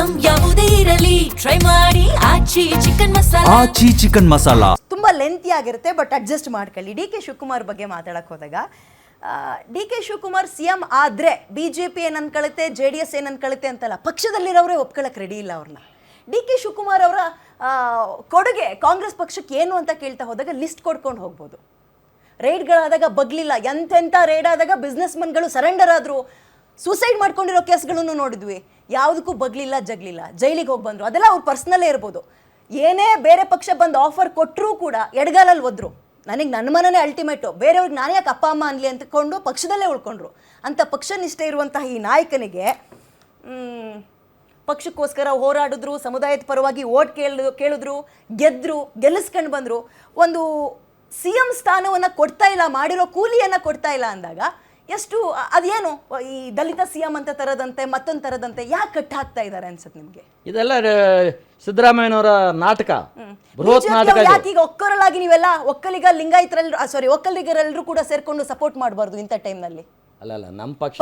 Item ಯಾವುದೇ ಇರಲಿ try ಮಾಡಿ ಆಚಿ ಚಿಕನ್ ಮಸಾಲಾ. ತುಂಬಾ ಲೆಂತಿ ಆಗಿರುತ್ತೆ, ಬಟ್ ಅಡ್ಜಸ್ಟ್ ಮಾಡ್ಕೊಳ್ಳಿ. ಡಿ ಕೆ ಶಿವಕುಮಾರ್ ಬಗ್ಗೆ ಮಾತಾಡಕ್ ಹೋದಾಗ, ಡಿ ಕೆ ಶಿವಕುಮಾರ್ ಸಿಎಂ ಆದ್ರೆ ಬಿಜೆಪಿ ಏನ್ ಅನ್ಕೊಳ್ಳುತ್ತೆ, JDS ಏನ್ ಅನ್ಕೊಳ್ಳುತ್ತೆ ಅಂತಲ್ಲ, ಪಕ್ಷದಲ್ಲಿರೋರೇ ಒಪ್ಕೊಳ್ಳಕ್ ರೆಡಿ ಇಲ್ಲ ಅವ್ರನ್ನ. ಡಿ ಕೆ ಶಿವಕುಮಾರ್ ಅವರ ಕೊಡುಗೆ ಕಾಂಗ್ರೆಸ್ ಪಕ್ಷಕ್ಕೆ ಏನು ಅಂತ ಕೇಳ್ತಾ ಹೋದಾಗ ಲಿಸ್ಟ್ ಕೊಡ್ಕೊಂಡು ಹೋಗ್ಬೋದು. ರೈಡ್ಗಳಾದಾಗ ಬಗ್ಲಿಲ್ಲ, ಎಂತೆಂಥ ರೈಡ್ ಆದಾಗ ಬಿಸ್ನೆಸ್ ಮನ್ಗಳು ಸರೆಂಡರ್ ಆದ್ರು, ಸೂಸೈಡ್ ಮಾಡ್ಕೊಂಡಿರೋ ಕೇಸ್ಗಳನ್ನು ನೋಡಿದ್ವಿ. ಯಾವುದಕ್ಕೂ ಬಗ್ಲಿಲ್ಲ, ಜಗ್ಲಿಲ್ಲ, ಜೈಲಿಗೆ ಹೋಗಿ ಬಂದ್ರು. ಅದೆಲ್ಲ ಅವ್ರ ಪರ್ಸ್ನಲ್ಲೇ ಇರ್ಬೋದು. ಏನೇ ಬೇರೆ ಪಕ್ಷ ಬಂದು ಆಫರ್ ಕೊಟ್ಟರೂ ಕೂಡ ಎಡಗಾಲಲ್ಲಿ ಒದ್ರು. ನನಗೆ ನನ್ನ ಮನನೇ ಅಲ್ಟಿಮೇಟು, ಬೇರೆಯವ್ರಿಗೆ ನಾನೇ ಯಾಕೆ ಅಪ್ಪ ಅಮ್ಮ ಅನ್ಲಿ ಅಂತಕೊಂಡು ಪಕ್ಷದಲ್ಲೇ ಉಳ್ಕೊಂಡ್ರು. ಅಂತ ಪಕ್ಷ ನಿಷ್ಠೆ ಇರುವಂತಹ ಈ ನಾಯಕನಿಗೆ ಪಕ್ಷಕ್ಕೋಸ್ಕರ ಹೋರಾಡಿದ್ರು, ಸಮುದಾಯದ ಪರವಾಗಿ ಓಟ್ ಕೇಳಿದ್ರು, ಗೆಲ್ಲಿಸ್ಕೊಂಡು ಬಂದರು. ಒಂದು CM ಸ್ಥಾನವನ್ನು ಕೊಡ್ತಾ ಇಲ್ಲ, ಮಾಡಿರೋ ಕೂಲಿಯನ್ನು ಕೊಡ್ತಾ ಇಲ್ಲ ಅಂದಾಗ ಎಷ್ಟು ಅದೇನು ಈ ದಲಿತ CM ಅಂತ ತರದಂತೆ ಮತ್ತೊಂದು ತರದಂತೆ ಯಾಕೆ ಕಟ್ ಹಾಕ್ತಾ ಇದ್ದಾರೆ ಅನ್ಸುತ್ತೆ ನಿಮಗೆ? ಇದೆಲ್ಲ ಸಿದ್ದರಾಮಯ್ಯನವರ ನಾಟಕ, ಬೃಹತ್ ನಾಟಕ. ಯಾಕೆ ಈಗ ಒಕ್ಕರಲಾಗಿ ನೀವೆಲ್ಲ ಒಕ್ಕಲಿಗರೆಲ್ಲರೂ ಕೂಡ ಸೇರ್ಕೊಂಡು ಸಪೋರ್ಟ್ ಮಾಡಬಾರ್ದು ಇಂಥ ಟೈಮ್ನಲ್ಲಿ? ಅಲ್ಲ ನಮ್ಮ ಪಕ್ಷ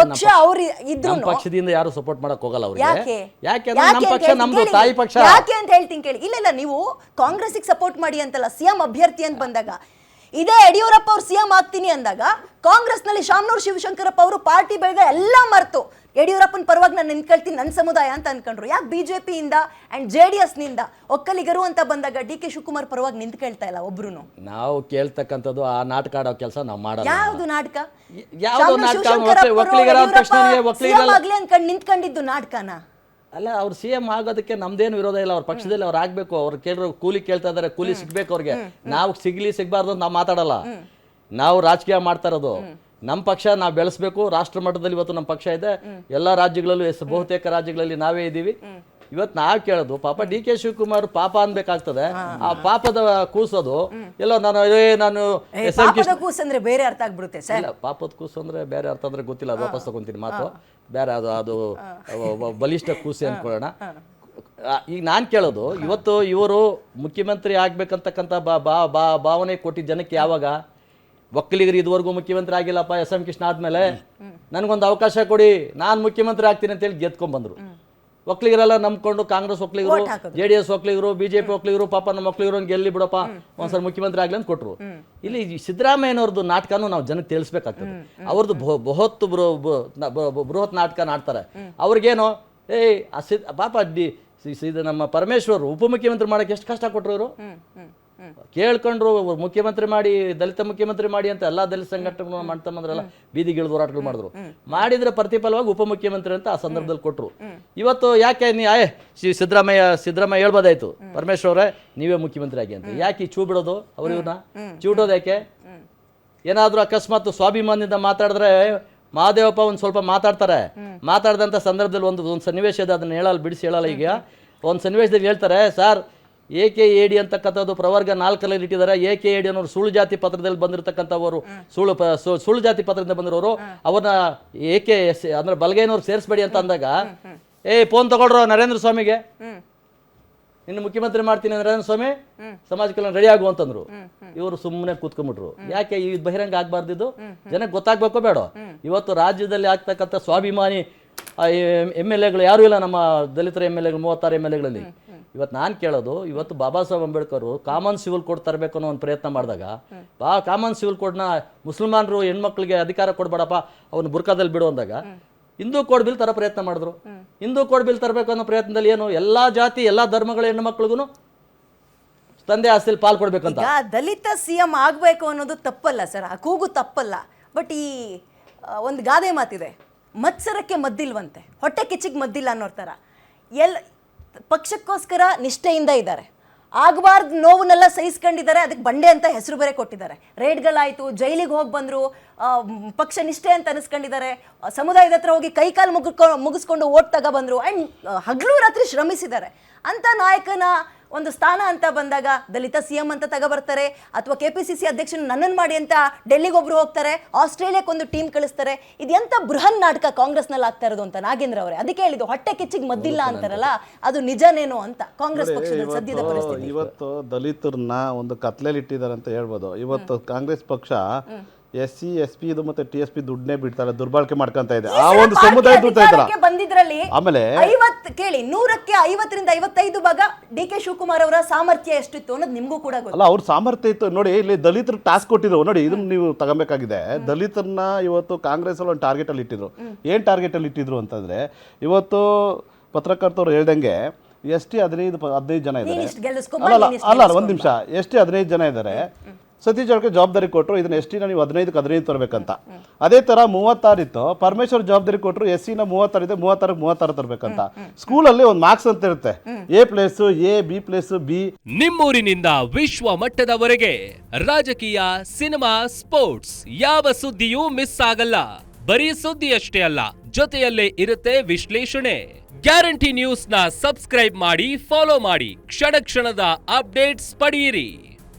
ಪಕ್ಷದಿಂದ ಯಾರು ಸಪೋರ್ಟ್ ಮಾಡಕ್ ಹೋಗಲ್ಲ ಅವ್ರಿಗೆ. ಯಾಕೆಂದ್ರೆ ನಮ್ಮ ಪಕ್ಷ ನಮ್ದು ತಾಯಿ ಪಕ್ಷ. ಯಾಕೆ ಅಂತ ಹೇಳ್ತೀನಿ ಕೇಳಿ. ಇಲ್ಲ ನೀವು ಕಾಂಗ್ರೆಸ್ಗೆ ಸಪೋರ್ಟ್ ಮಾಡಿ ಅಂತಲ್ಲ, CM ಅಭ್ಯರ್ಥಿ ಅಂತ ಬಂದಾಗ, ಇದೇ ಯಡಿಯೂರಪ್ಪ ಅವ್ರು CM ಆಗ್ತೀನಿ ಅಂದಾಗ ಕಾಂಗ್ರೆಸ್ನಲ್ಲಿ ಶಾಮನೂರು ಶಿವಶಂಕರಪ್ಪ ಅವರು ಪಾರ್ಟಿ ಬೆಳೆದ ಎಲ್ಲ ಮರೆತು ಯಡಿಯೂರಪ್ಪನ ಪರವಾಗಿ ನಾನು ನಿಂತ್ಕೊಳ್ತೀನಿ ನನ್ನ ಸಮುದಾಯ ಅಂತ ಅನ್ಕೊಂಡ್ರು. ಯಾಕೆ ಬಿಜೆಪಿಯಿಂದ ಅಂಡ್ JDS ನಿಂದ ಒಕ್ಕಲಿಗರು ಅಂತ ಬಂದಾಗ ಡಿ ಕೆ ಶಿವಕುಮಾರ್ ಪರವಾಗಿ ನಿಂತ್ಕೊಳ್ತಾ ಇಲ್ಲ ಒಬ್ರು? ನಾವು ಕೇಳ್ತಕ್ಕಂಥದ್ದು ಆ ನಾಟಕ ಆಡೋ ಕೆಲಸ ನಾವು ಮಾಡಲ್ಲ. ಯಾವ್ದು ನಾಟಕ? ಆಗ್ಲಿ ಅನ್ಕೊಂಡು ನಿಂತ್ಕೊಂಡಿದ್ದು ನಾಟಕನ ಅಲ್ಲ. ಅವ್ರು CM ಆಗೋದಕ್ಕೆ ನಮ್ದೇನು ವಿರೋಧ ಇಲ್ಲ. ಅವ್ರ ಪಕ್ಷದಲ್ಲಿ ಅವ್ರು ಆಗ್ಬೇಕು. ಅವ್ರು ಕೇಳಿದ್ರು ಕೂಲಿ ಕೇಳ್ತಾ ಇದಾರೆ, ಕೂಲಿ ಸಿಗ್ಬೇಕು ಅವ್ರಿಗೆ. ನಾವು ಸಿಗ್ಬಾರ್ದು ನಾವು ಮಾತಾಡಲ್ಲ. ನಾವು ರಾಜಕೀಯ ಮಾಡ್ತಾ ಇರೋದು ನಮ್ಮ ಪಕ್ಷ ನಾವು ಬೆಳೆಸ್ಬೇಕು. ರಾಷ್ಟ್ರ ಮಟ್ಟದಲ್ಲಿ ಇವತ್ತು ನಮ್ಮ ಪಕ್ಷ ಇದೆ. ಎಲ್ಲ ರಾಜ್ಯಗಳಲ್ಲೂ ಬಹುತೇಕ ರಾಜ್ಯಗಳಲ್ಲಿ ನಾವೇ ಇದ್ದೀವಿ. ಇವತ್ತು ನಾವು ಕೇಳೋದು ಪಾಪ ಡಿ ಕೆ ಶಿವಕುಮಾರ್ ಪಾಪ ಅನ್ಬೇಕಾಗ್ತದೆ. ಆ ಪಾಪದ ಕೂಸೋದು ಎಲ್ಲೋ ನಾನು ಕೂಸಂದ್ರೆ ಬೇರೆ ಅರ್ಥ ಆಗ್ಬಿಡುತ್ತೆ ಸರ್. ಪಾಪದ ಕೂಸು ಅಂದ್ರೆ ಬೇರೆ ಅರ್ಥ ಅಂದ್ರೆ ಗೊತ್ತಿಲ್ಲ, ಅದು ವಾಪಸ್ ತಗೊಂತೀನಿ ಮಾತು. ಬೇರೆ ಅದು ಬಲಿಷ್ಠ ಕೂಸು ಅನ್ಕೊಳ್ಳೋಣ. ಈಗ ನಾನು ಕೇಳೋದು, ಇವತ್ತು ಇವರು ಮುಖ್ಯಮಂತ್ರಿ ಆಗ್ಬೇಕಂತಕ್ಕಂಥ ಭಾವನೆ ಕೊಟ್ಟಿದ್ದ ಜನಕ್ಕೆ ಯಾವಾಗ? ಒಕ್ಕಲಿಗರು ಇದುವರೆಗೂ ಮುಖ್ಯಮಂತ್ರಿ ಆಗಿಲ್ಲಪ್ಪ, SM ಕೃಷ್ಣ ಆದ್ಮೇಲೆ ನನಗೊಂದು ಅವಕಾಶ ಕೊಡಿ, ನಾನು ಮುಖ್ಯಮಂತ್ರಿ ಆಗ್ತೀನಿ ಅಂತೇಳಿ ಗೆದ್ಕೊಂಡ್ಬಂದ್ರು. ಒಕ್ಕಲಿಗರೆಲ್ಲ ನಂಬ್ಕೊಂಡು ಕಾಂಗ್ರೆಸ್ ಒಕ್ಕಲಿಗರು, JDS ಒಕ್ಕಲಿಗರು, BJP ಒಕ್ಕಲಿಗರು, ಪಾಪ ನಮ್ಮ ಒಕ್ಕಲಿಗರು ಗೆಲ್ಲಿ ಬಿಡಪ್ಪ ಒಂದ್ಸಲ ಮುಖ್ಯಮಂತ್ರಿ ಆಗ್ಲಿ ಅಂತ ಕೊಟ್ರು. ಇಲ್ಲಿ ಸಿದ್ದರಾಮಯ್ಯನವ್ರದ್ದು ನಾಟಕನೂ ನಾವು ಜನಕ್ಕೆ ತಿಳಿಸ್ಬೇಕಾಗ್ತದೆ. ಅವ್ರದ್ದು ಬೃಹತ್ ನಾಟಕ ಆಡ್ತಾರೆ. ಅವ್ರಿಗೇನು ಪಾಪ ನಮ್ಮ ಪರಮೇಶ್ವರ್ ಉಪಮುಖ್ಯಮಂತ್ರಿ ಮಾಡಕ್ಕೆ ಎಷ್ಟು ಕಷ್ಟ ಕೊಟ್ಟರು ಇವರು. ಕೇಳ್ಕೊಂಡ್ರು ಮುಖ್ಯಮಂತ್ರಿ ಮಾಡಿ, ದಲಿತ ಮುಖ್ಯಮಂತ್ರಿ ಮಾಡಿ ಅಂತ ಎಲ್ಲಾ ದಲಿತ ಸಂಘಟನೆಗಳು ಮಾಡ್ತಾ ಬಂದ್ರಲ್ಲ, ಬೀದಿಗಿಳಿದು ಹೋರಾಟಗಳು ಮಾಡಿದ್ರು. ಮಾಡಿದ್ರೆ ಪ್ರತಿಫಲವಾಗಿ ಉಪಮುಖ್ಯಮಂತ್ರಿ ಅಂತ ಆ ಸಂದರ್ಭದಲ್ಲಿ ಕೊಟ್ಟರು. ಇವತ್ತು ಯಾಕೆ ಸಿದ್ದರಾಮಯ್ಯ ಹೇಳ್ಬೋದಾಯ್ತು, ಪರಮೇಶ್ವರೇ ನೀವೇ ಮುಖ್ಯಮಂತ್ರಿ ಆಗಿ ಅಂತ. ಯಾಕೆ ಚೂ ಬಿಡೋದು? ಅವ್ರು ಇವ್ರನ್ನ ಚೂಟೋದು ಯಾಕೆ? ಏನಾದ್ರೂ ಅಕಸ್ಮಾತ್ ಸ್ವಾಭಿಮಾನದಿಂದ ಮಾತಾಡಿದ್ರೆ ಮಹಾದೇವಪ್ಪ ಒಂದು ಸ್ವಲ್ಪ ಮಾತಾಡ್ದಂಥ ಸಂದರ್ಭದಲ್ಲಿ ಒಂದು ಸನ್ನಿವೇಶ ಇದೆ, ಅದನ್ನ ಬಿಡಿಸಿ ಹೇಳಲ್ಲ. ಈಗ ಒಂದು ಸನ್ನಿವೇಶದಲ್ಲಿ ಹೇಳ್ತಾರೆ, ಸರ್ AKAD ಅಂತಕ್ಕಂಥದ್ದು ಪ್ರವರ್ಗ 4ರಲ್ಲಿ ಇಟ್ಟಿದ್ದಾರೆ. AKAD ಅನ್ನೋರು ಸುಳ್ಳು ಜಾತಿ ಪತ್ರದಲ್ಲಿ ಬಂದಿರತಕ್ಕಂಥವರು, ಸುಳ್ಳು ಜಾತಿ ಪತ್ರದಿಂದ ಬಂದಿರೋರು, ಅವ್ರನ್ನ AKS ಅಂದ್ರೆ ಬಲಗೈನವ್ರು ಸೇರಿಸ್ಬೇಡಿ ಅಂತ ಅಂದಾಗ, ಫೋನ್ ತಗೊಳ್ರು ನರೇಂದ್ರ ಸ್ವಾಮಿಗೆ, ಇನ್ನು ಮುಖ್ಯಮಂತ್ರಿ ಮಾಡ್ತೀನಿ ನರೇಂದ್ರ ಸ್ವಾಮಿ, ಸಮಾಜ ಕಲ್ಯಾಣ ರೆಡಿ ಆಗು ಅಂತಂದ್ರು. ಇವರು ಸುಮ್ಮನೆ ಕೂತ್ಕೊಂಡ್ಬಿಟ್ರು. ಯಾಕೆ ಈ ಬಹಿರಂಗ ಆಗ್ಬಾರ್ದಿದ್ದು? ಜನಕ್ಕೆ ಗೊತ್ತಾಗ್ಬೇಕೋ ಬೇಡ? ಇವತ್ತು ರಾಜ್ಯದಲ್ಲಿ ಆಗ್ತಕ್ಕಂಥ ಸ್ವಾಭಿಮಾನಿ MLAಗಳು ಯಾರು ಇಲ್ಲ. ನಮ್ಮ ದಲಿತರ MLAಗಳು 36 MLAಗಳಲ್ಲಿ. ಇವತ್ತು ನಾನು ಕೇಳೋದು, ಇವತ್ತು Baba Saheb Ambedkar common civil code ತರಬೇಕು ಅನ್ನೋ ಒಂದು ಪ್ರಯತ್ನ ಮಾಡಿದಾಗ, ಕಾಮನ್ ಸಿವಿಲ್ ಕೋಡ್ನ ಮುಸಲ್ಮಾನರು ಹೆಣ್ಮಕ್ಳಿಗೆ ಅಧಿಕಾರ ಕೊಡ್ಬೇಡಪ್ಪ, ಅವನು ಬುರ್ಕಾದಲ್ಲಿ ಬಿಡು ಅಂದಾಗ ಹಿಂದೂ ಕೋಡ್ ಬಿಲ್ ತರ ಪ್ರಯತ್ನ ಮಾಡಿದ್ರು. ಹಿಂದೂ ಕೋಡ್ ಬಿಲ್ ತರಬೇಕು ಅನ್ನೋ ಪ್ರಯತ್ನದಲ್ಲಿ ಏನು, ಎಲ್ಲಾ ಜಾತಿ ಎಲ್ಲಾ ಧರ್ಮಗಳ ಹೆಣ್ಮಕ್ಳಿಗೂ ತಂದೆ ಆಸ್ತಿಲಿ ಪಾಲ್ ಕೊಡ್ಬೇಕಂತ. ದಲಿತ CM ಆಗ್ಬೇಕು ಅನ್ನೋದು ತಪ್ಪಲ್ಲ ಸರ್, ಆ ಕೂಗು ತಪ್ಪಲ್ಲ. ಬಟ್ ಈ ಒಂದು ಗಾದೆ ಮಾತಿದೆ, ಮತ್ಸರಕ್ಕೆ ಮದ್ದಿಲ್ವಂತೆ, ಹೊಟ್ಟೆ ಕಿಚ್ಚಿಗೆ ಮದ್ದಿಲ್ಲ ಅನ್ನೋರ್ ಥರ. ಪಕ್ಷಕ್ಕೋಸ್ಕರ ನಿಷ್ಠೆಯಿಂದ ಇದ್ದಾರೆ, ಆಗಬಾರ್ದು ನೋವನ್ನೆಲ್ಲ ಸಹಿಸ್ಕೊಂಡಿದ್ದಾರೆ. ಅದಕ್ಕೆ ಬಂಡೆ ಅಂತ ಹೆಸರು ಬೇರೆ ಕೊಟ್ಟಿದ್ದಾರೆ. ರೇಡ್ಗಳಾಯಿತು, ಜೈಲಿಗೆ ಹೋಗಿ ಬಂದರು, ಪಕ್ಷ ನಿಷ್ಠೆ ಅಂತ ಅನಿಸ್ಕೊಂಡಿದ್ದಾರೆ. ಸಮುದಾಯದ ಹತ್ರ ಹೋಗಿ ಕೈಕಾಲು ಮುಗಿಸ್ಕೊಂಡು ಓಟ್ ತಗೊಬಂದರು. ಆ್ಯಂಡ್ ಹಗಲು ರಾತ್ರಿ ಶ್ರಮಿಸಿದ್ದಾರೆ. ಅಂಥ ನಾಯಕನ ಒಂದು ಸ್ಥಾನ ಅಂತ ಬಂದಾಗ ದಲಿತ CM ಅಂತ ತಗೊಬರ್ತಾರೆ, ಅಥವಾ KPCC ಅಧ್ಯಕ್ಷನ ನನ್ನನ್ನು ಮಾಡಿ ಅಂತ ಡೆಲ್ಲಿಗೆ ಒಬ್ರು ಹೋಗ್ತಾರೆ, ಆಸ್ಟ್ರೇಲಿಯಾಕ್ಕೊಂದು ಟೀಮ್ ಕಳಿಸ್ತಾರೆ. ಇದೆಂತ ಬೃಹನ್ ನಾಟಕ ಕಾಂಗ್ರೆಸ್ನಲ್ಲಿ ಆಗ್ತಾ ಇರೋದು ಅಂತ ನಾಗೇಂದ್ರ ಅವರೇ. ಅದಕ್ಕೆ ಹೇಳಿದ್ದು ಹೊಟ್ಟೆ ಕಿಚ್ಚಿಗೆ ಮದ್ದಿಲ್ಲ ಅಂತಾರಲ್ಲ, ಅದು ನಿಜನೇನೋ ಅಂತ ಕಾಂಗ್ರೆಸ್ ಪಕ್ಷದ ಸದ್ಯದ ಪರಿಸ್ಥಿತಿ. ಇವತ್ತು ದಲಿತರನ್ನ ಒಂದು ಕತ್ಲೆಯಲ್ಲಿ ಇಟ್ಟಿದ್ದಾರೆ ಅಂತ ಹೇಳ್ಬೋದು. ಇವತ್ತು ಕಾಂಗ್ರೆಸ್ ಪಕ್ಷ SC SP ಇದು ಮತ್ತೆ TSP ದುಡ್ಡನ್ನೇ ಬಿಡ್ತಾರೆ, ದುರ್ಬಳಕೆ ಮಾಡ್ಕೊಂತ ಇದೆ ಆ ಒಂದು ಸಮುದಾಯ ದುಡ್ತಾ ಇದ್ರ. ಬಂದಿದ್ರಲ್ಲಿ ಆಮೇಲೆ 50 ಕೇಳಿ 100ಕ್ಕೆ 50ರಿಂದ 55 ಭಾಗ DK ಶಿವಕುಮಾರ್ ಅವರ ಸಾಮರ್ಥ್ಯ ಎಷ್ಟಿತ್ತು ಅನ್ನೋದು ನಿಮಗೂ ಕೂಡ ಗೊತ್ತು. ಅಲ್ಲ, ಅವ್ರ ಸಾಮರ್ಥ್ಯ ಇತ್ತು ನೋಡಿ. ಇಲ್ಲಿ ದಲಿತರು ಟಾಸ್ಕ್ ಕೊಟ್ಟಿದ್ರು ನೋಡಿ, ಇದನ್ನ ನೀವು ತಗೊಬೇಕಾಗಿದೆ. ದಲಿತರನ್ನ ಇವತ್ತು ಕಾಂಗ್ರೆಸ್ ಅಲ್ಲಿ ಒಂದು ಟಾರ್ಗೆಟ್ ಅಲ್ಲಿ ಇಟ್ಟಿದ್ರು. ಏನ್ ಟಾರ್ಗೆಟ್ ಅಲ್ಲಿ ಇಟ್ಟಿದ್ರು ಅಂತಂದ್ರೆ, ಇವತ್ತು ಪತ್ರಕರ್ತರು ಹೇಳ್ದಂಗೆ ST 15 ಜನ ಇದ್ದಾರೆ. ಅಲ್ಲ ಒಂದ್ ನಿಮಿಷ, ST 15 ಜನ ಇದ್ದಾರೆ. ಸತೀಶ್ ಜಾರಕಿಹೊಳಿ ಜವಾಬ್ದಾರಿ ಕೊಟ್ಟರು, ಇದನ್ನ ST ನ ನೀವು 15ಕ್ಕೆ 15 ತರಬೇಕಂತ. ಅದೇ ತರ 36 ಇತ್ತು, ಪರಮೇಶ್ವರ್ ಜವಾಬ್ದಾರಿ ಕೊಟ್ಟರು SC ನ 36 ಇದೆ, 36 ತರಬೇಕಂತ. ಸ್ಕೂಲಲ್ಲಿ ಒಂದು ಮಾರ್ಕ್ಸ್ ಅಂತ ಇರುತ್ತೆ, A place A, B place B. ನಿಮ್ಮೂರಿನಿಂದ ವಿಶ್ವ ಮಟ್ಟದವರೆಗೆ ರಾಜಕೀಯ, ಸಿನಿಮಾ, ಸ್ಪೋರ್ಟ್ಸ್ ಯಾವ ಸುದ್ದಿಯೂ ಮಿಸ್ ಆಗಲ್ಲ. ಬರೀ ಸುದ್ದಿ ಅಷ್ಟೇ ಅಲ್ಲ, ಜೊತೆಯಲ್ಲೇ ಇರುತ್ತೆ ವಿಶ್ಲೇಷಣೆ. ಗ್ಯಾರಂಟಿ ನ್ಯೂಸ್ ನ ಸಬ್ಸ್ಕ್ರೈಬ್ ಮಾಡಿ, ಫಾಲೋ ಮಾಡಿ, ಕ್ಷಣ ಕ್ಷಣದ ಅಪ್ಡೇಟ್ಸ್ ಪಡೆಯಿರಿ.